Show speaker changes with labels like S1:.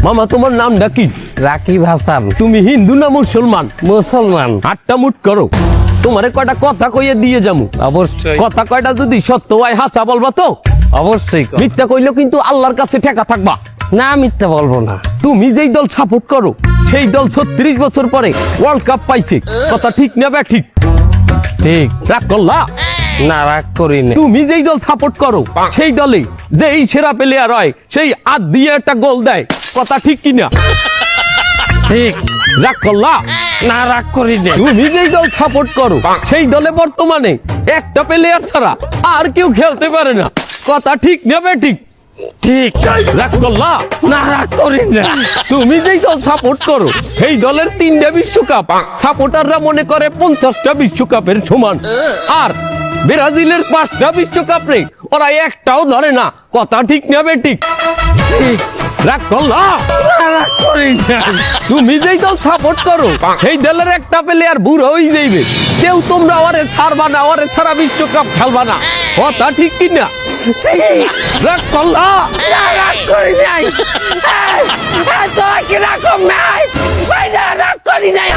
S1: মামা তোমার নামটা কি?
S2: রাকিব হাসান।
S1: তুমি হিন্দু না মুসলমান?
S2: মুসলমান।
S1: আটটা মুট করো, তোমারে কয়টা কথা কইয়ে দিয়ে যামু।
S2: অবশ্যই
S1: কথা কয়টা যদি সত্য হয় হাসা বলবা তো?
S2: অবশ্যই।
S1: মিথ্যা কইলেও কিন্তু আল্লাহর কাছে ঠেকা থাকবা।
S2: না মিথ্যা বলবো না।
S1: তুমি যেই দল সাপোর্ট করো সেই দল 36 বছর পরে ওয়ার্ল্ড কাপ পাইছে, কথা ঠিক না বে ঠিক?
S2: ঠিক।
S1: রাগ করলা?
S2: না রাগ করি না।
S1: তুমি যেই দল সাপোর্ট করো সেই দলে যেই সেরা প্লেয়ার হয় সেই আদ দিয়ে একটা গোল দেয়, কথা ঠিক কিনা?
S2: ঠিক।
S1: রাগ করলা?
S2: না রাগ করি না।
S1: তুমি যেই দল সাপোর্ট করো সেই দলে বর্তমানে একটা প্লেয়ার ছাড়া আর কেউ খেলতে পারে না, কথা ঠিক না বে ঠিক?
S2: ঠিক।
S1: রাগ করলা?
S2: না রাগ করি না।
S1: তুমি যেই দল সাপোর্ট করো সেই দলের 3টা বিশ্বকাপ সাপোর্টাররা মনে করে 50টা বিশ্বকাপের সমান, আর ব্রাজিলের 5টা বিশ্বকাপ রে ওরা একটাও ধরে না, কথা ঠিক না বে ঠিক?
S2: ঠিক।
S1: রাগ করলা?
S2: না রাগ করি না।
S1: তুমি যেই দল সাপোর্ট করো সেই দলের একটা প্লেয়ার বুড়ো হয়ে যাইবে, কেউ তোমরা ওরে ছাড়বা না, ওরে ছাড়া বিশ্বকাপ খেলবা না, কথা ঠিক কিনা?
S2: ঠিক।
S1: রাগ করলা?
S2: না রাগ করি নাই। তো কি রকম নাই ভাই, না রাগ করি নাই।